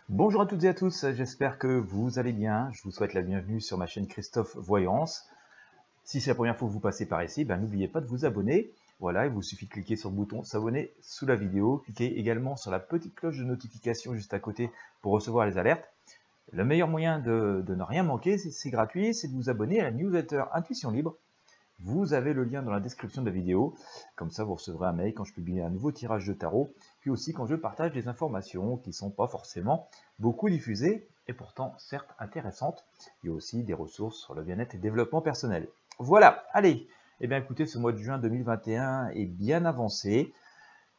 Bonjour à toutes et à tous, j'espère que vous allez bien. Je vous souhaite la bienvenue sur ma chaîne Christophe Voyance. Si c'est la première fois que vous passez par ici, n'oubliez pas de vous abonner. Voilà, il vous suffit de cliquer sur le bouton s'abonner sous la vidéo. Cliquez également sur la petite cloche de notification juste à côté pour recevoir les alertes. Le meilleur moyen de ne rien manquer, c'est gratuit, c'est de vous abonner à la newsletter Intuition Libre. Vous avez le lien dans la description de la vidéo, comme ça vous recevrez un mail quand je publie un nouveau tirage de tarot, puis aussi quand je partage des informations qui ne sont pas forcément beaucoup diffusées, et pourtant certes intéressantes. Il y a aussi des ressources sur le bien-être et le développement personnel. Voilà, allez, eh bien écoutez, ce mois de juin 2021 est bien avancé.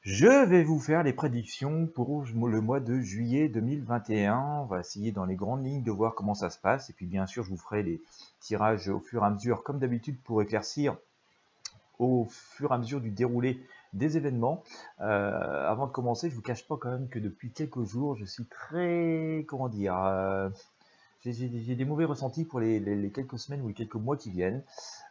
Je vais vous faire les prédictions pour le mois de juillet 2021. On va essayer dans les grandes lignes de voir comment ça se passe. Et puis bien sûr, je vous ferai les tirages au fur et à mesure, comme d'habitude, pour éclaircir au fur et à mesure du déroulé des événements. Avant de commencer, je ne vous cache pas quand même que depuis quelques jours, je suis très, comment dire, j'ai des mauvais ressentis pour les quelques semaines ou les quelques mois qui viennent.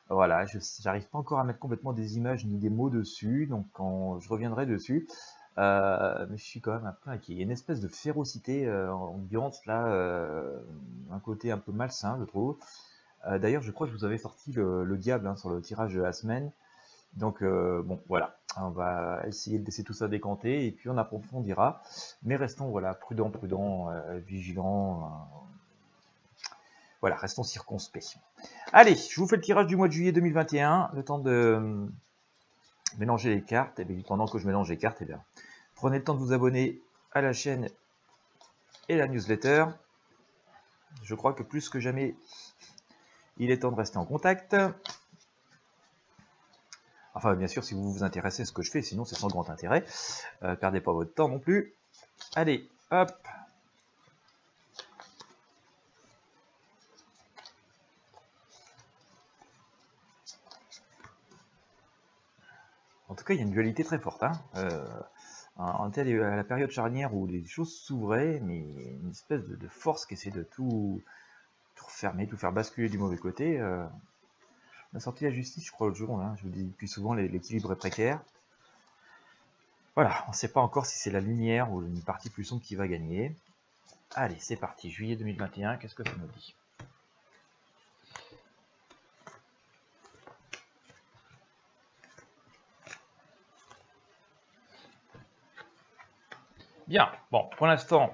Voilà, je n'arrive pas encore à mettre complètement des images ni des mots dessus, donc quand je reviendrai dessus. Mais je suis quand même un peu inquiet. Il y a une espèce de férocité ambiante là, un côté un peu malsain, je trouve. D'ailleurs, je crois que je vous avais sorti le diable sur le tirage de la semaine. Donc bon, voilà, on va essayer de laisser tout ça décanter et puis on approfondira. Mais restons voilà prudents, vigilants. Voilà, restons circonspects. Allez, je vous fais le tirage du mois de juillet 2021. Le temps de mélanger les cartes. Et bien, pendant que je mélange les cartes, prenez le temps de vous abonner à la chaîne et la newsletter. Je crois que plus que jamais, il est temps de rester en contact. Enfin, bien sûr, si vous vous intéressez à ce que je fais, sinon c'est sans grand intérêt. Perdez pas votre temps non plus. Allez, hop. En tout cas, il y a une dualité très forte. À la période charnière où les choses s'ouvraient, mais une espèce de force qui essaie de tout refermer, tout faire basculer du mauvais côté. On a sorti la justice, je crois, l'autre jour. Je vous dis depuis souvent, l'équilibre est précaire. Voilà, on ne sait pas encore si c'est la lumière ou une partie plus sombre qui va gagner. Allez, c'est parti. Juillet 2021, qu'est-ce que ça nous dit ? Bien, bon, pour l'instant,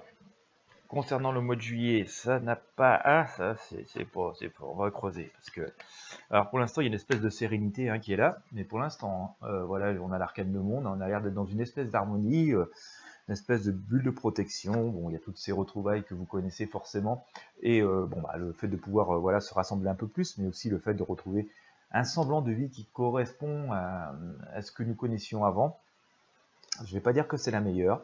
concernant le mois de juillet, ça n'a pas... Ah, ça, c'est pas... On va creuser, parce que... Alors, pour l'instant, il y a une espèce de sérénité qui est là, mais pour l'instant, voilà, on a l'arcane de monde, on a l'air d'être dans une espèce d'harmonie, une espèce de bulle de protection. Bon, il y a toutes ces retrouvailles que vous connaissez forcément, et le fait de pouvoir voilà, se rassembler un peu plus, mais aussi le fait de retrouver un semblant de vie qui correspond à ce que nous connaissions avant. Je ne vais pas dire que c'est la meilleure,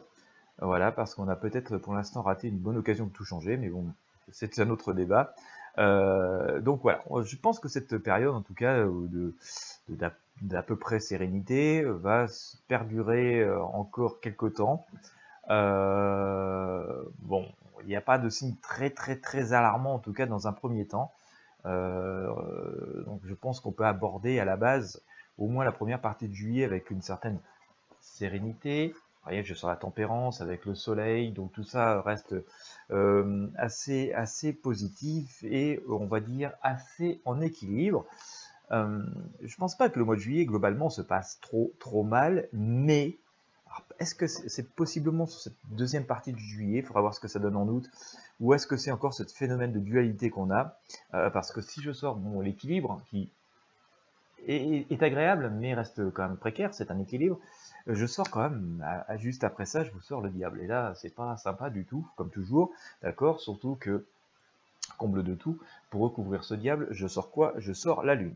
voilà, parce qu'on a peut-être pour l'instant raté une bonne occasion de tout changer, mais bon, c'est un autre débat. Donc voilà, je pense que cette période, en tout cas, d'à peu près sérénité, va perdurer encore quelques temps. Bon, il n'y a pas de signe très alarmant, en tout cas dans un premier temps. Donc je pense qu'on peut aborder à la base au moins la première partie de juillet avec une certaine sérénité. Vous voyez, je sens la tempérance avec le soleil, donc tout ça reste assez positif et on va dire assez en équilibre. Je pense pas que le mois de juillet globalement se passe trop mal, mais est-ce que c'est possiblement sur cette deuxième partie de juillet, il faudra voir ce que ça donne en août, ou est-ce que c'est encore ce phénomène de dualité qu'on a, parce que si je sors l'équilibre qui est agréable, mais reste quand même précaire, c'est un équilibre. Je sors quand même, juste après ça, je vous sors le diable. Et là, c'est pas sympa du tout, comme toujours, d'accord? Surtout que, comble de tout, pour recouvrir ce diable, je sors quoi? Je sors la lune.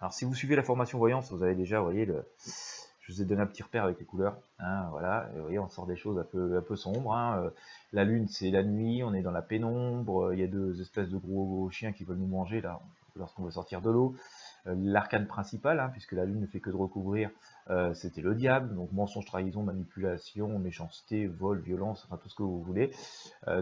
Alors, si vous suivez la formation voyance, vous avez déjà, vous voyez, je vous ai donné un petit repère avec les couleurs. Voilà, et vous voyez, on sort des choses un peu sombres. La lune, c'est la nuit, on est dans la pénombre, il y a deux espèces de gros chiens qui veulent nous manger, là, lorsqu'on veut sortir de l'eau. L'arcane principale, puisque la lune ne fait que de recouvrir, c'était le diable, donc mensonge, trahison, manipulation, méchanceté, vol, violence, enfin tout ce que vous voulez.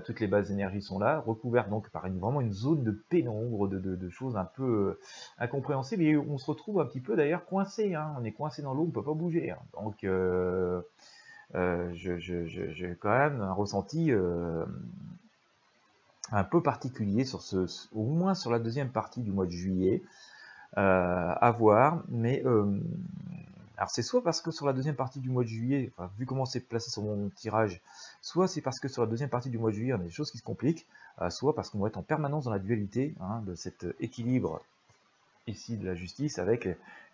Toutes les bases d'énergie sont là, recouvertes donc par vraiment une zone de pénombre, de choses un peu incompréhensibles, et on se retrouve un petit peu d'ailleurs coincé, on est coincé dans l'eau, on ne peut pas bouger. Donc j'ai quand même un ressenti un peu particulier sur au moins sur la deuxième partie du mois de juillet, à voir, mais alors c'est soit parce que sur la deuxième partie du mois de juillet, enfin, vu comment c'est placé sur mon tirage, soit c'est parce que sur la deuxième partie du mois de juillet, on a des choses qui se compliquent, soit parce qu'on va être en permanence dans la dualité de cet équilibre ici de la justice avec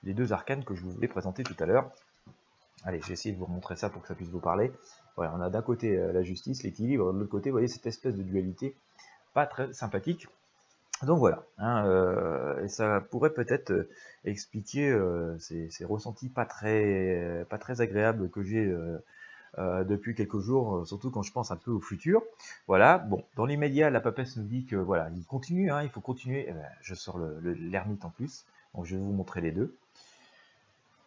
les deux arcanes que je vous ai présentés tout à l'heure. Allez, j'ai essayé de vous remontrer ça pour que ça puisse vous parler. Voilà, on a d'un côté la justice, l'équilibre, de l'autre côté, vous voyez, cette espèce de dualité pas très sympathique. Donc voilà, et ça pourrait peut-être expliquer ces ressentis pas très agréables que j'ai depuis quelques jours, surtout quand je pense un peu au futur. Voilà, bon, dans l'immédiat, la papesse nous dit que voilà, il continue, il faut continuer. Eh ben, je sors l'ermite en plus, donc je vais vous montrer les deux.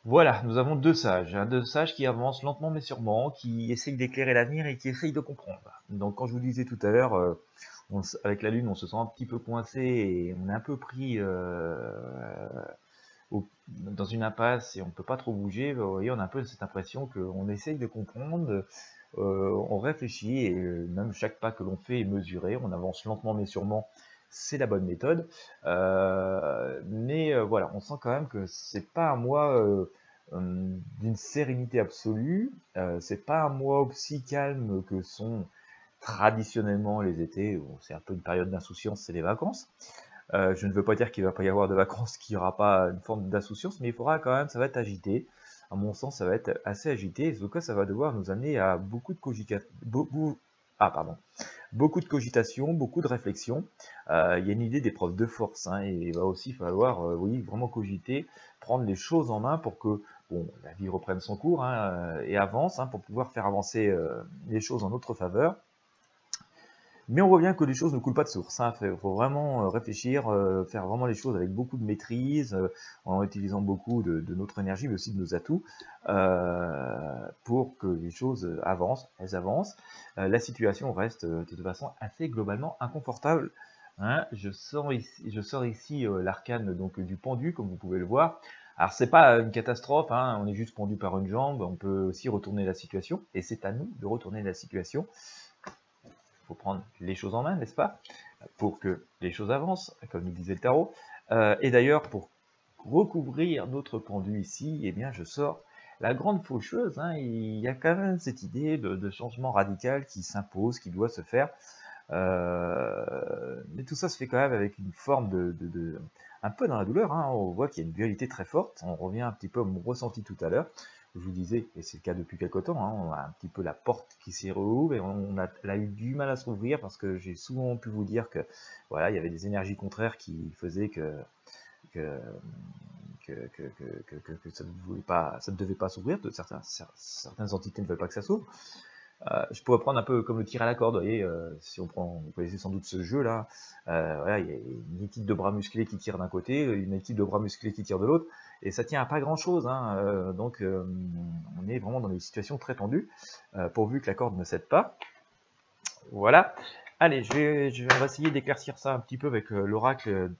Voilà, nous avons deux sages qui avancent lentement mais sûrement, qui essayent d'éclairer l'avenir et qui essayent de comprendre. Donc quand je vous disais tout à l'heure, avec la Lune, on se sent un petit peu coincé et on est un peu pris dans une impasse et on ne peut pas trop bouger. Vous voyez, on a un peu cette impression qu'on essaye de comprendre, on réfléchit et même chaque pas que l'on fait est mesuré, on avance lentement mais sûrement. C'est la bonne méthode, mais voilà, on sent quand même que c'est pas un mois d'une sérénité absolue, c'est pas un mois aussi calme que sont traditionnellement les étés, où c'est un peu une période d'insouciance, c'est les vacances. Je ne veux pas dire qu'il ne va pas y avoir de vacances, qu'il n'y aura pas une forme d'insouciance, mais il faudra quand même, ça va être agité. À mon sens, ça va être assez agité, et en tout cas, ça va devoir nous amener à beaucoup de beaucoup de cogitation, beaucoup de réflexion. Il y a une idée d'épreuve de force, et il va aussi falloir, oui, vraiment cogiter, prendre les choses en main pour que bon, la vie reprenne son cours et avance, pour pouvoir faire avancer les choses en notre faveur. Mais on voit bien que les choses ne coulent pas de source. Il faut vraiment réfléchir, faire vraiment les choses avec beaucoup de maîtrise, en utilisant beaucoup de notre énergie, mais aussi de nos atouts, pour que les choses avancent. Elles avancent. La situation reste de toute façon assez globalement inconfortable. Je sors ici l'arcane donc du pendu, comme vous pouvez le voir. Alors c'est pas une catastrophe, on est juste pendu par une jambe. On peut aussi retourner la situation, et c'est à nous de retourner la situation. Il faut prendre les choses en main, n'est-ce pas, pour que les choses avancent, comme nous disait le tarot. Et d'ailleurs, pour recouvrir notre pendu ici, eh bien, je sors la grande faucheuse. Il y a quand même cette idée de changement radical qui s'impose, qui doit se faire. Mais tout ça se fait quand même avec une forme un peu dans la douleur. On voit qu'il y a une dualité très forte. On revient un petit peu à mon ressenti tout à l'heure. Je vous disais, et c'est le cas depuis quelque temps, on a un petit peu la porte qui s'est rouvre et elle a eu du mal à s'ouvrir parce que j'ai souvent pu vous dire que voilà, il y avait des énergies contraires qui faisaient que ça ne devait pas s'ouvrir. Certaines entités ne veulent pas que ça s'ouvre. Je pourrais prendre un peu comme le tir à la corde, vous voyez, si on prend, vous connaissez sans doute ce jeu-là, voilà, il y a une équipe de bras musclés qui tire d'un côté, une équipe de bras musclés qui tire de l'autre, et ça tient à pas grand-chose, donc on est vraiment dans des situations très tendues, pourvu que la corde ne cède pas. Voilà. Allez, on va essayer d'éclaircir ça un petit peu avec l'oracle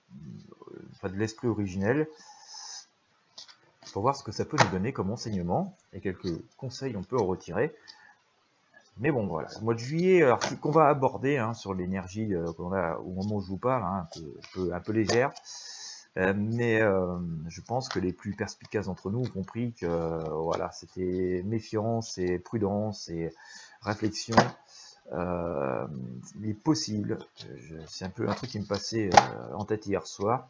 de l'esprit originel, pour voir ce que ça peut nous donner comme enseignement, et quelques conseils on peut en retirer. Mais bon, voilà, le mois de juillet, alors qu'on va aborder sur l'énergie qu'on a au moment où je vous parle, un peu légère, mais je pense que les plus perspicaces d'entre nous ont compris que voilà, c'était méfiance et prudence et réflexion. Il est possible, c'est un peu un truc qui me passait en tête hier soir.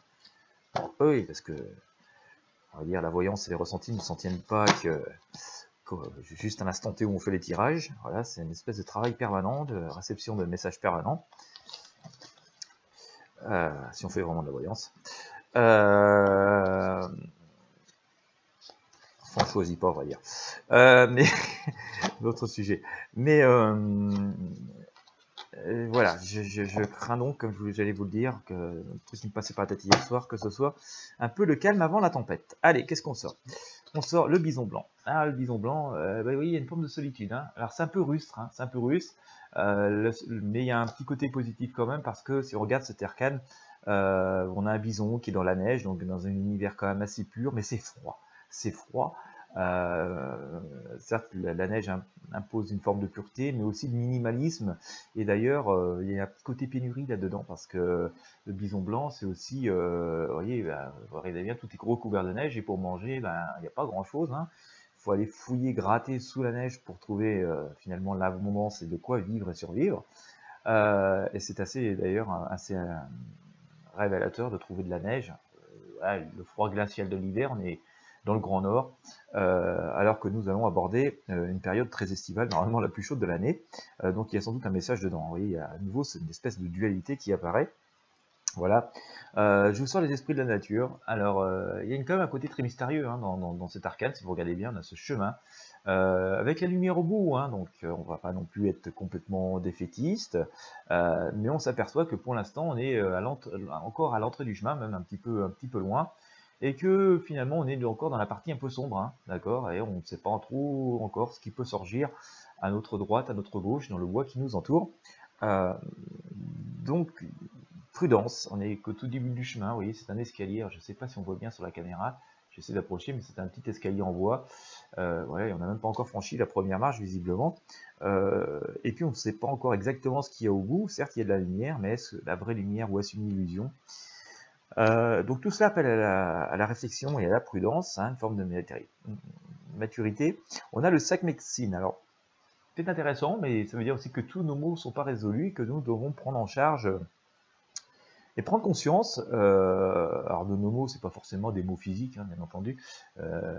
Oui, parce que on va dire la voyance et les ressentis ne s'en tiennent pas que juste un instant T où on fait les tirages. Voilà, c'est une espèce de travail permanent, de réception de messages permanents. Si on fait vraiment de la voyance. On choisit pas, on va dire. Mais d'autres sujets. Mais voilà, je crains donc, comme j'allais vous le dire, que le truc qui me passait par la tête hier soir, que ce soit un peu le calme avant la tempête. Allez, qu'est-ce qu'on sort? On sort le bison blanc. Le bison blanc, oui, il y a une forme de solitude. Alors c'est un peu rustre, c'est un peu russe, mais il y a un petit côté positif quand même, parce que si on regarde cet arcane, on a un bison qui est dans la neige, donc dans un univers quand même assez pur, mais c'est froid. C'est froid. Certes, la neige impose une forme de pureté, mais aussi de minimalisme. Et d'ailleurs, il y a un petit côté pénurie là-dedans, parce que le bison blanc, c'est aussi, vous voyez, vous regardez bien, tout est recouvert de neige, et pour manger, il n'y a pas grand-chose. Il faut aller fouiller, gratter sous la neige pour trouver finalement l'abondance et de quoi vivre et survivre. Et c'est assez, d'ailleurs, assez révélateur de trouver de la neige. Voilà, le froid glacial de l'hiver, on est dans le Grand Nord, alors que nous allons aborder une période très estivale, normalement la plus chaude de l'année. Donc il y a sans doute un message dedans. Vous voyez, il y a à nouveau c'est une espèce de dualité qui apparaît. Voilà. Je vous sors les esprits de la nature. Alors, il y a quand même un côté très mystérieux dans cet arcane. Si vous regardez bien, on a ce chemin avec la lumière au bout. Donc, on va pas non plus être complètement défaitiste, mais on s'aperçoit que pour l'instant, on est encore à l'entrée du chemin, même un petit peu loin, et que finalement, on est encore dans la partie un peu sombre, d'accord, et on ne sait pas trop encore ce qui peut surgir à notre droite, à notre gauche, dans le bois qui nous entoure. Donc, prudence, on est qu'au tout début du chemin, vous voyez, c'est un escalier, alors je ne sais pas si on voit bien sur la caméra, j'essaie d'approcher, mais c'est un petit escalier en bois, voilà, on n'a même pas encore franchi la première marche visiblement, et puis on ne sait pas encore exactement ce qu'il y a au bout, certes il y a de la lumière, mais est-ce la vraie lumière ou est-ce une illusion? Donc tout cela appelle à la réflexion et à la prudence, une forme de maturité. On a le sac médecine, alors c'est intéressant, mais ça veut dire aussi que tous nos maux ne sont pas résolus et que nous devons prendre en charge et prendre conscience, alors de nos mots, c'est pas forcément des mots physiques, bien entendu.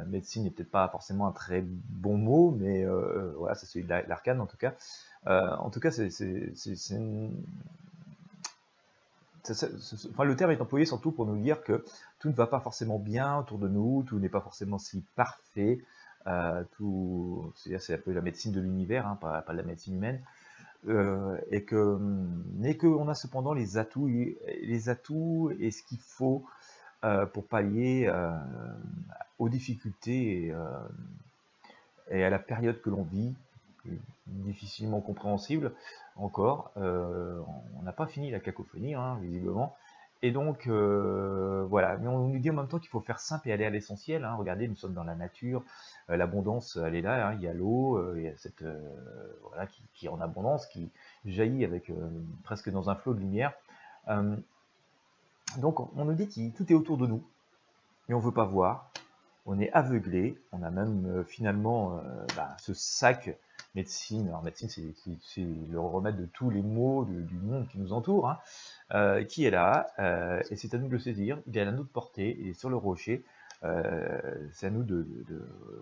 Médecine n'est peut-être pas forcément un très bon mot, mais voilà, c'est celui de l'arcane en tout cas. En tout cas, enfin, le terme est employé surtout pour nous dire que tout ne va pas forcément bien autour de nous, tout n'est pas forcément si parfait. C'est un peu la médecine de l'univers, pas la médecine humaine. Mais qu'on a cependant les atouts et ce qu'il faut pour pallier aux difficultés et à la période que l'on vit, difficilement compréhensible encore. On n'a pas fini la cacophonie, visiblement. Et donc, voilà. Mais on nous dit en même temps qu'il faut faire simple et aller à l'essentiel. Regardez, nous sommes dans la nature. L'abondance, elle est là. Il y a l'eau, il y a cette, voilà, qui est en abondance, qui jaillit avec presque dans un flot de lumière. Donc, on nous dit que tout est autour de nous, mais on ne veut pas voir. On est aveuglé. On a même finalement ce sac médecine. Alors, médecine, c'est le remède de tous les maux du monde qui nous entoure, qui est là, et c'est à nous de le saisir. Il est à notre portée, il est sur le rocher. C'est à nous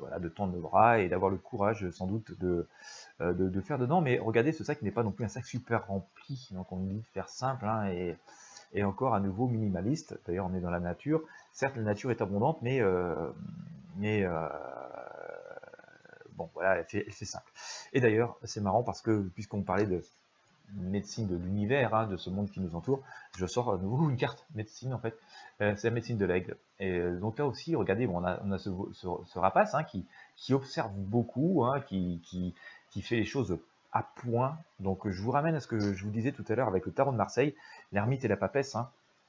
voilà, de tendre le bras et d'avoir le courage, sans doute, de faire dedans. Mais regardez, ce sac n'est pas non plus un sac super rempli. Donc, on dit de faire simple et encore à nouveau minimaliste. D'ailleurs, on est dans la nature. Certes, la nature est abondante, mais bon, voilà, elle fait simple. Et d'ailleurs, c'est marrant parce que, puisqu'on parlait de médecine de l'univers, de ce monde qui nous entoure, je sors à nouveau une carte médecine, en fait. C'est la médecine de l'aigle. Et donc là aussi, regardez, bon, on a ce rapace qui observe beaucoup, qui fait les choses à point. Donc je vous ramène à ce que je vous disais tout à l'heure avec le tarot de Marseille, l'ermite et la papesse.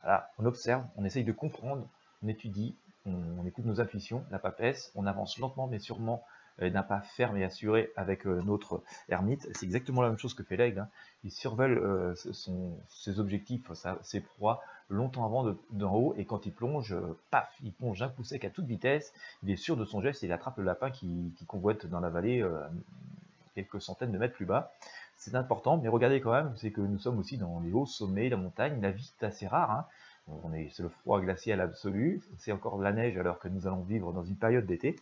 Voilà, on observe, on essaye de comprendre, on étudie, on écoute nos intuitions, la papesse, on avance lentement mais sûrement d'un pas ferme et assuré avec notre ermite. C'est exactement la même chose que fait l'aigle. Il survole ses objectifs, ses proies, longtemps avant d'en haut, et quand il plonge, paf, il plonge d'un coup sec à toute vitesse, il est sûr de son geste et il attrape le lapin qui convoite dans la vallée quelques centaines de mètres plus bas. C'est important, mais regardez quand même, c'est que nous sommes aussi dans les hauts sommets, la montagne, la vie est assez rare, c'est le froid glacial absolu, c'est encore de la neige alors que nous allons vivre dans une période d'été.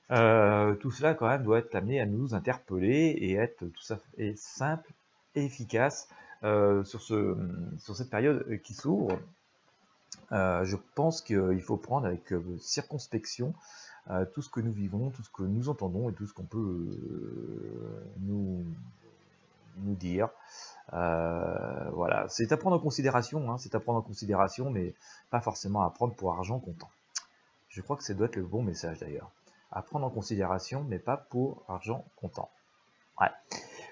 Tout cela quand même doit être amené à nous interpeller et être tout ça est simple et efficace sur cette période qui s'ouvre. Je pense qu'il faut prendre avec circonspection tout ce que nous vivons, tout ce que nous entendons et tout ce qu'on peut nous dire. Voilà, c'est à prendre en considération, c'est à prendre en considération, mais pas forcément à prendre pour argent comptant. Je crois que ça doit être le bon message d'ailleurs. À prendre en considération, mais pas pour argent comptant. Ouais.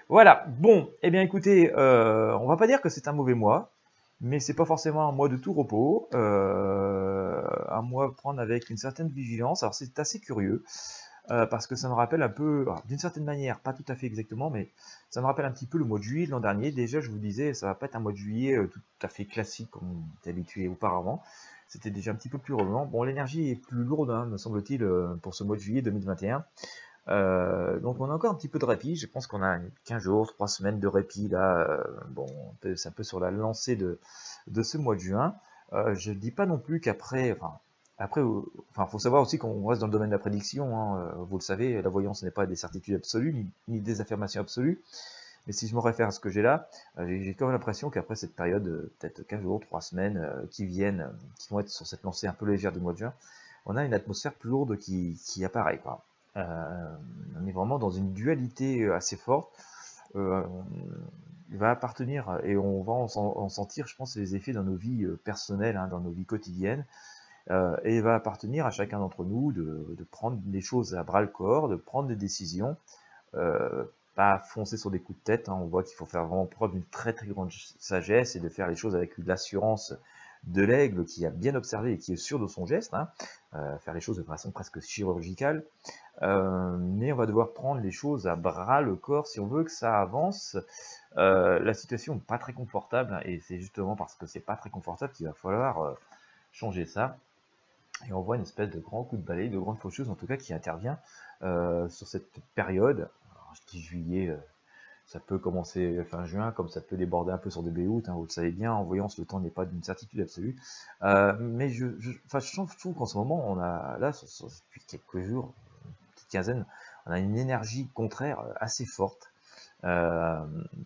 Voilà, bon, eh bien écoutez, on va pas dire que c'est un mauvais mois, mais c'est pas forcément un mois de tout repos, un mois à prendre avec une certaine vigilance. Alors c'est assez curieux, parce que ça me rappelle un peu, d'une certaine manière, pas tout à fait exactement, mais ça me rappelle un petit peu le mois de juillet de l'an dernier. Déjà, je vous disais, ça va pas être un mois de juillet tout à fait classique comme on était habitué auparavant. C'était déjà un petit peu plus remuant. Bon, l'énergie est plus lourde, hein, me semble-t-il, pour ce mois de juillet 2021. Donc on a encore un petit peu de répit, je pense qu'on a 15 jours, 3 semaines de répit là, bon, c'est un peu sur la lancée de ce mois de juin. Je ne dis pas non plus qu'après, faut savoir aussi qu'on reste dans le domaine de la prédiction, hein, vous le savez, la voyance n'est pas des certitudes absolues, ni des affirmations absolues, mais si je me réfère à ce que j'ai là, j'ai quand même l'impression qu'après cette période, peut-être 15 jours, 3 semaines qui viennent, qui vont être sur cette lancée un peu légère du mois de juin, on a une atmosphère plus lourde qui apparaît, quoi. On est vraiment dans une dualité assez forte. Il va appartenir, et on va en sentir, je pense, les effets dans nos vies personnelles, hein, dans nos vies quotidiennes. Et il va appartenir à chacun d'entre nous de prendre des choses à bras le corps, de prendre des décisions, pas foncer sur des coups de tête. Hein. On voit qu'il faut faire vraiment preuve d'une très très grande sagesse et de faire les choses avec l'assurance de l'aigle qui a bien observé et qui est sûr de son geste, hein. Faire les choses de façon presque chirurgicale. Mais on va devoir prendre les choses à bras le corps si on veut que ça avance. La situation n'est pas très confortable, hein, et c'est justement parce que c'est pas très confortable qu'il va falloir changer ça. Et on voit une espèce de grand coup de balai, de grande faucheuse en tout cas qui intervient sur cette période. Alors, je dis juillet, ça peut commencer fin juin, comme ça peut déborder un peu sur début août, hein, vous le savez bien, en voyance le temps n'est pas d'une certitude absolue. Mais je trouve qu'en ce moment, on a là, depuis quelques jours, une petite quinzaine, on a une énergie contraire assez forte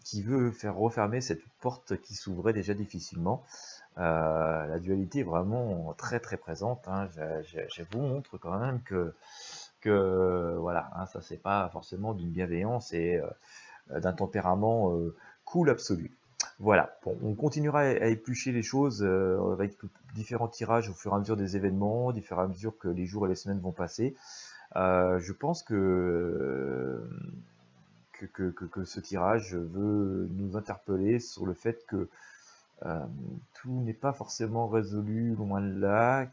qui veut faire refermer cette porte qui s'ouvrait déjà difficilement. La dualité est vraiment très très présente, hein. Je vous montre quand même que voilà, hein, ça c'est pas forcément d'une bienveillance et d'un tempérament cool absolu. Voilà, bon, on continuera à éplucher les choses avec différents tirages au fur et à mesure des événements, au fur et à mesure que les jours et les semaines vont passer. Je pense que ce tirage veut nous interpeller sur le fait que tout n'est pas forcément résolu, loin de là,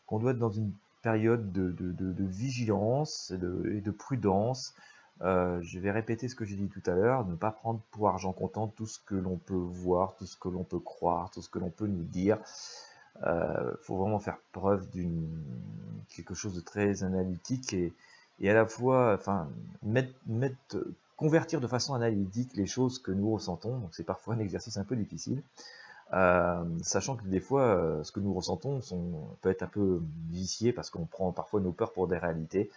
qu'on doit être dans une période de vigilance et de prudence. Je vais répéter ce que j'ai dit tout à l'heure, ne pas prendre pour argent comptant tout ce que l'on peut voir, tout ce que l'on peut croire, tout ce que l'on peut nous dire. Faut vraiment faire preuve quelque chose de très analytique et à la fois, enfin, convertir de façon analytique les choses que nous ressentons. Donc c'est parfois un exercice un peu difficile, sachant que des fois, ce que nous ressentons peut être un peu vicié parce qu'on prend parfois nos peurs pour des réalités.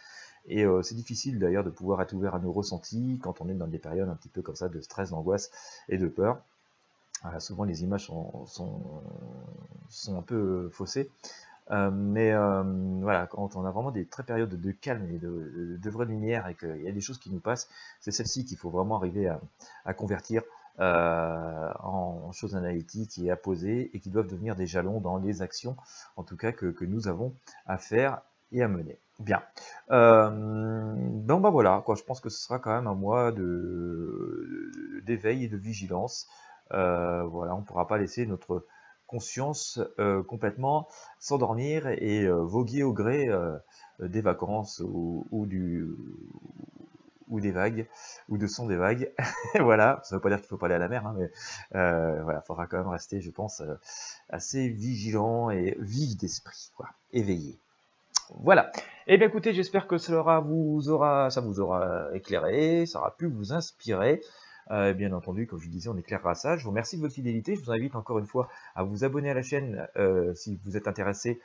Et c'est difficile d'ailleurs de pouvoir être ouvert à nos ressentis quand on est dans des périodes un petit peu comme ça de stress, d'angoisse et de peur. Souvent les images sont un peu faussées. Mais voilà, quand on a vraiment des très périodes de calme et de vraie lumière et qu'il y a des choses qui nous passent, c'est celle-ci qu'il faut vraiment arriver à convertir en choses analytiques et à poser et qui doivent devenir des jalons dans les actions, en tout cas que nous avons à faire et à mener. Bien. Donc bah voilà, quoi, je pense que ce sera quand même un mois d'éveil et de vigilance. Voilà, on ne pourra pas laisser notre conscience complètement s'endormir et voguer au gré des vacances ou des vagues, ou de son des vagues. Voilà, ça ne veut pas dire qu'il ne faut pas aller à la mer, hein, mais voilà, il faudra quand même rester, je pense, assez vigilant et vif d'esprit, quoi, éveillé. Voilà. Eh bien écoutez, j'espère que ça vous aura éclairé, ça aura pu vous inspirer. Bien entendu, comme je vous disais, on éclairera ça. Je vous remercie de votre fidélité. Je vous invite encore une fois à vous abonner à la chaîne si vous êtes intéressé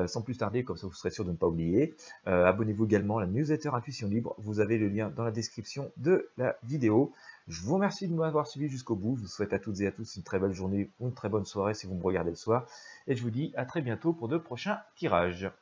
sans plus tarder, comme ça vous serez sûr de ne pas oublier. Abonnez-vous également à la newsletter Intuition Libre. Vous avez le lien dans la description de la vidéo. Je vous remercie de m'avoir suivi jusqu'au bout. Je vous souhaite à toutes et à tous une très belle journée ou une très bonne soirée si vous me regardez le soir. Et je vous dis à très bientôt pour de prochains tirages.